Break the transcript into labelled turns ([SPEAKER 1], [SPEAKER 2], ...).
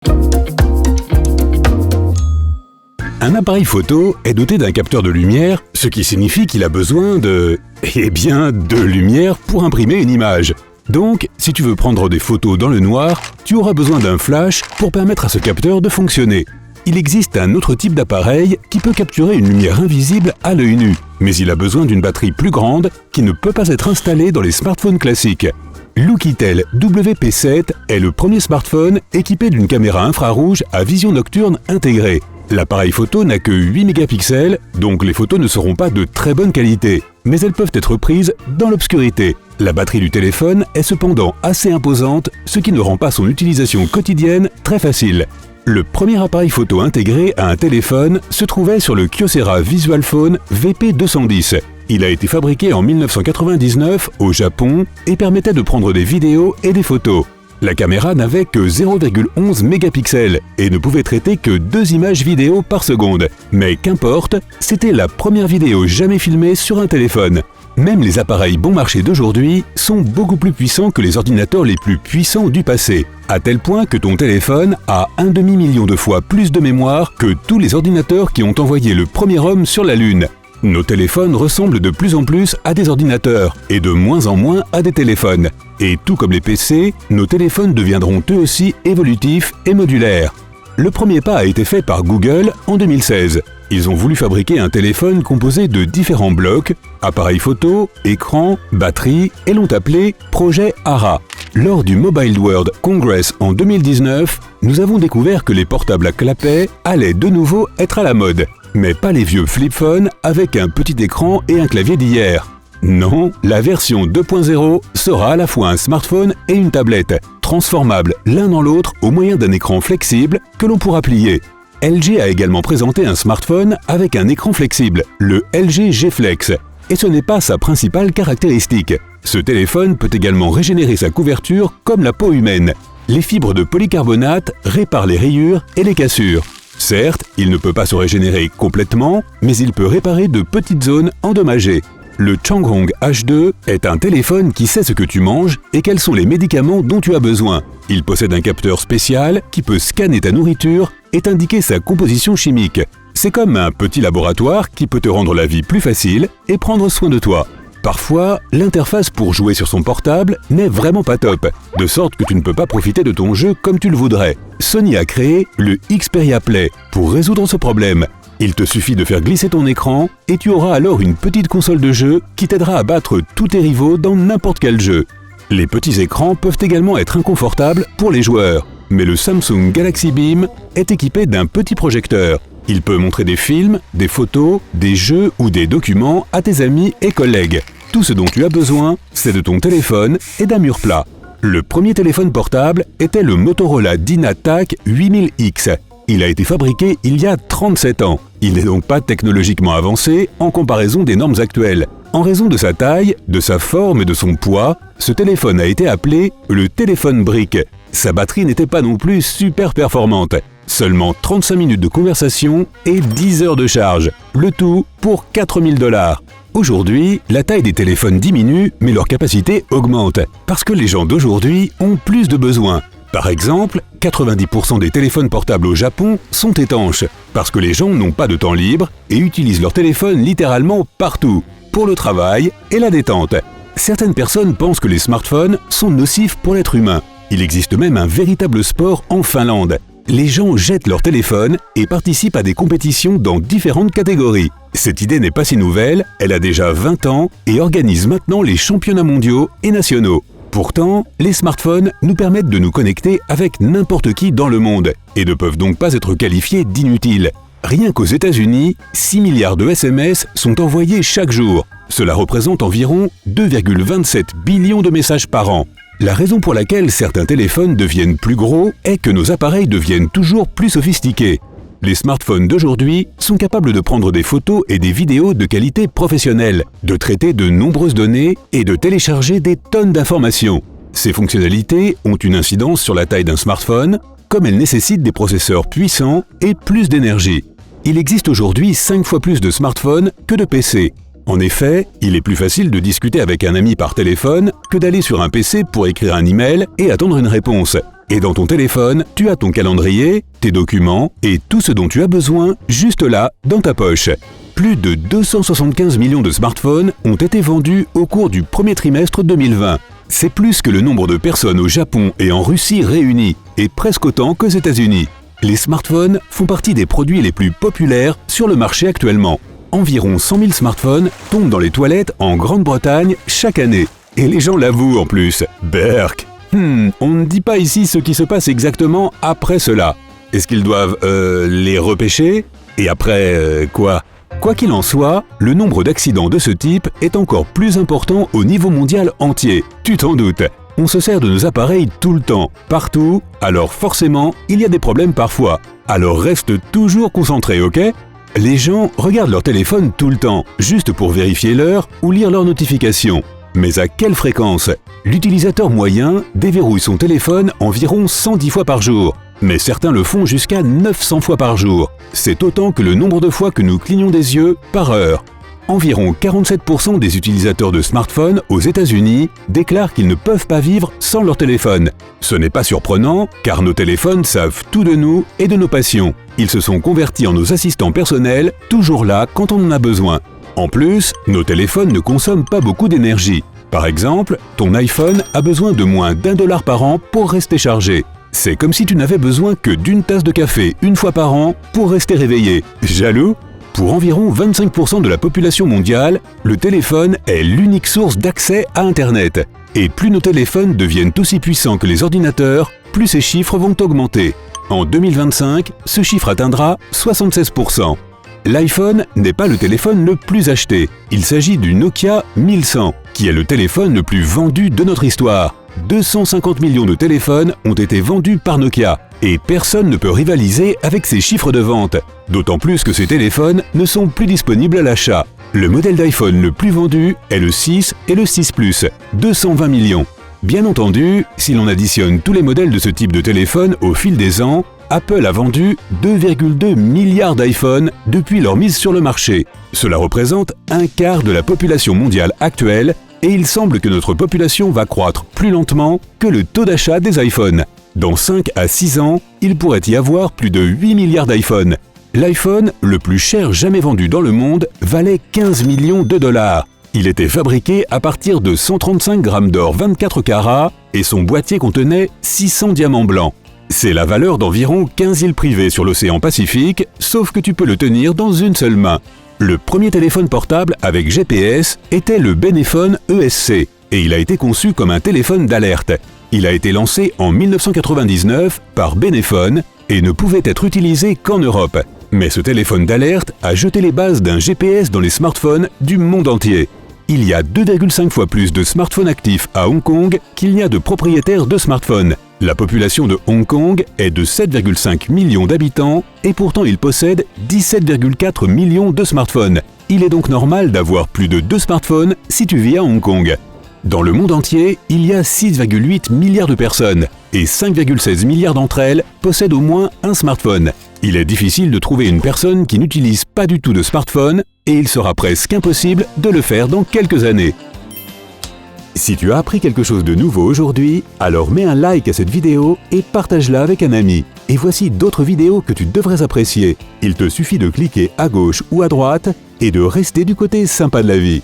[SPEAKER 1] Un appareil photo est doté d'un capteur de lumière, ce qui signifie qu'il a besoin de lumière pour imprimer une image. Donc, si tu veux prendre des photos dans le noir, tu auras besoin d'un flash pour permettre à ce capteur de fonctionner. Il existe un autre type d'appareil qui peut capturer une lumière invisible à l'œil nu, mais il a besoin d'une batterie plus grande qui ne peut pas être installée dans les smartphones classiques. L'Oukitel WP7 est le premier smartphone équipé d'une caméra infrarouge à vision nocturne intégrée. L'appareil photo n'a que 8 mégapixels, donc les photos ne seront pas de très bonne qualité, mais elles peuvent être prises dans l'obscurité. La batterie du téléphone est cependant assez imposante, ce qui ne rend pas son utilisation quotidienne très facile. Le premier appareil photo intégré à un téléphone se trouvait sur le Kyocera VisualPhone VP210. Il a été fabriqué en 1999 au Japon et permettait de prendre des vidéos et des photos. La caméra n'avait que 0,11 mégapixels et ne pouvait traiter que 2 images vidéo par seconde. Mais qu'importe, c'était la première vidéo jamais filmée sur un téléphone. Même les appareils bon marché d'aujourd'hui sont beaucoup plus puissants que les ordinateurs les plus puissants du passé, à tel point que ton téléphone a 1,5 million de fois plus de mémoire que tous les ordinateurs qui ont envoyé le premier homme sur la Lune. Nos téléphones ressemblent de plus en plus à des ordinateurs et de moins en moins à des téléphones. Et tout comme les PC, nos téléphones deviendront eux aussi évolutifs et modulaires. Le premier pas a été fait par Google en 2016. Ils ont voulu fabriquer un téléphone composé de différents blocs, appareil photo, écran, batterie, et l'ont appelé Projet Ara. Lors du Mobile World Congress en 2019, nous avons découvert que les portables à clapet allaient de nouveau être à la mode. Mais pas les vieux flip phones avec un petit écran et un clavier d'hier. Non, la version 2.0 sera à la fois un smartphone et une tablette, transformables l'un dans l'autre au moyen d'un écran flexible que l'on pourra plier. LG a également présenté un smartphone avec un écran flexible, le LG G Flex. Et ce n'est pas sa principale caractéristique. Ce téléphone peut également régénérer sa couverture comme la peau humaine. Les fibres de polycarbonate réparent les rayures et les cassures. Certes, il ne peut pas se régénérer complètement, mais il peut réparer de petites zones endommagées. Le Changhong H2 est un téléphone qui sait ce que tu manges et quels sont les médicaments dont tu as besoin. Il possède un capteur spécial qui peut scanner ta nourriture et t'indiquer sa composition chimique. C'est comme un petit laboratoire qui peut te rendre la vie plus facile et prendre soin de toi. Parfois, l'interface pour jouer sur son portable n'est vraiment pas top, de sorte que tu ne peux pas profiter de ton jeu comme tu le voudrais. Sony a créé le Xperia Play pour résoudre ce problème. Il te suffit de faire glisser ton écran et tu auras alors une petite console de jeu qui t'aidera à battre tous tes rivaux dans n'importe quel jeu. Les petits écrans peuvent également être inconfortables pour les joueurs, mais le Samsung Galaxy Beam est équipé d'un petit projecteur. Il peut montrer des films, des photos, des jeux ou des documents à tes amis et collègues. Tout ce dont tu as besoin, c'est de ton téléphone et d'un mur plat. Le premier téléphone portable était le Motorola DynaTAC 8000X. Il a été fabriqué il y a 37 ans. Il n'est donc pas technologiquement avancé en comparaison des normes actuelles. En raison de sa taille, de sa forme et de son poids, ce téléphone a été appelé le téléphone brique. Sa batterie n'était pas non plus super performante. Seulement 35 minutes de conversation et 10 heures de charge. Le tout pour 4 000 $. Aujourd'hui, la taille des téléphones diminue, mais leur capacité augmente. Parce que les gens d'aujourd'hui ont plus de besoins. Par exemple, 90% des téléphones portables au Japon sont étanches, parce que les gens n'ont pas de temps libre et utilisent leur téléphone littéralement partout, pour le travail et la détente. Certaines personnes pensent que les smartphones sont nocifs pour l'être humain. Il existe même un véritable sport en Finlande. Les gens jettent leur téléphone et participent à des compétitions dans différentes catégories. Cette idée n'est pas si nouvelle, elle a déjà 20 ans et organise maintenant les championnats mondiaux et nationaux. Pourtant, les smartphones nous permettent de nous connecter avec n'importe qui dans le monde et ne peuvent donc pas être qualifiés d'inutiles. Rien qu'aux États-Unis, 6 milliards de SMS sont envoyés chaque jour. Cela représente environ 2,27 billions de messages par an. La raison pour laquelle certains téléphones deviennent plus gros est que nos appareils deviennent toujours plus sophistiqués. Les smartphones d'aujourd'hui sont capables de prendre des photos et des vidéos de qualité professionnelle, de traiter de nombreuses données et de télécharger des tonnes d'informations. Ces fonctionnalités ont une incidence sur la taille d'un smartphone, comme elles nécessitent des processeurs puissants et plus d'énergie. Il existe aujourd'hui 5 fois plus de smartphones que de PC. En effet, il est plus facile de discuter avec un ami par téléphone que d'aller sur un PC pour écrire un email et attendre une réponse. Et dans ton téléphone, tu as ton calendrier, tes documents et tout ce dont tu as besoin juste là, dans ta poche. Plus de 275 millions de smartphones ont été vendus au cours du premier trimestre 2020. C'est plus que le nombre de personnes au Japon et en Russie réunis, et presque autant qu'aux États-Unis. Les smartphones font partie des produits les plus populaires sur le marché actuellement. Environ 100 000 smartphones tombent dans les toilettes en Grande-Bretagne chaque année. Et les gens l'avouent en plus. Berk. On ne dit pas ici ce qui se passe exactement après cela. Est-ce qu'ils doivent, les repêcher? Et après, quoi? Quoi qu'il en soit, le nombre d'accidents de ce type est encore plus important au niveau mondial entier. Tu t'en doutes. On se sert de nos appareils tout le temps, partout, alors forcément, il y a des problèmes parfois. Alors reste toujours concentré, ok? Les gens regardent leur téléphone tout le temps, juste pour vérifier l'heure ou lire leurs notifications. Mais à quelle fréquence? L'utilisateur moyen déverrouille son téléphone environ 110 fois par jour. Mais certains le font jusqu'à 900 fois par jour. C'est autant que le nombre de fois que nous clignons des yeux par heure. Environ 47% des utilisateurs de smartphones aux États-Unis déclarent qu'ils ne peuvent pas vivre sans leur téléphone. Ce n'est pas surprenant, car nos téléphones savent tout de nous et de nos passions. Ils se sont convertis en nos assistants personnels, toujours là quand on en a besoin. En plus, nos téléphones ne consomment pas beaucoup d'énergie. Par exemple, ton iPhone a besoin de moins d'$1 par an pour rester chargé. C'est comme si tu n'avais besoin que d'une tasse de café une fois par an pour rester réveillé. Jaloux? Pour environ 25% de la population mondiale, le téléphone est l'unique source d'accès à Internet. Et plus nos téléphones deviennent aussi puissants que les ordinateurs, plus ces chiffres vont augmenter. En 2025, ce chiffre atteindra 76%. L'iPhone n'est pas le téléphone le plus acheté. Il s'agit du Nokia 1100, qui est le téléphone le plus vendu de notre histoire. 250 millions de téléphones ont été vendus par Nokia. Et personne ne peut rivaliser avec ces chiffres de vente. D'autant plus que ces téléphones ne sont plus disponibles à l'achat. Le modèle d'iPhone le plus vendu est le 6 et le 6 Plus, 220 millions. Bien entendu, si l'on additionne tous les modèles de ce type de téléphone au fil des ans, Apple a vendu 2,2 milliards d'iPhone depuis leur mise sur le marché. Cela représente un quart de la population mondiale actuelle et il semble que notre population va croître plus lentement que le taux d'achat des iPhones. Dans 5 à 6 ans, il pourrait y avoir plus de 8 milliards d'iPhone. L'iPhone, le plus cher jamais vendu dans le monde, valait 15 millions de dollars. Il était fabriqué à partir de 135 grammes d'or 24 carats et son boîtier contenait 600 diamants blancs. C'est la valeur d'environ 15 îles privées sur l'océan Pacifique, sauf que tu peux le tenir dans une seule main. Le premier téléphone portable avec GPS était le Benephone ESC et il a été conçu comme un téléphone d'alerte. Il a été lancé en 1999 par Benephone et ne pouvait être utilisé qu'en Europe. Mais ce téléphone d'alerte a jeté les bases d'un GPS dans les smartphones du monde entier. Il y a 2,5 fois plus de smartphones actifs à Hong Kong qu'il n'y a de propriétaires de smartphones. La population de Hong Kong est de 7,5 millions d'habitants et pourtant il possède 17,4 millions de smartphones. Il est donc normal d'avoir plus de 2 smartphones si tu vis à Hong Kong. Dans le monde entier, il y a 6,8 milliards de personnes et 5,16 milliards d'entre elles possèdent au moins un smartphone. Il est difficile de trouver une personne qui n'utilise pas du tout de smartphone et il sera presque impossible de le faire dans quelques années. Si tu as appris quelque chose de nouveau aujourd'hui, alors mets un like à cette vidéo et partage-la avec un ami. Et voici d'autres vidéos que tu devrais apprécier. Il te suffit de cliquer à gauche ou à droite et de rester du côté sympa de la vie.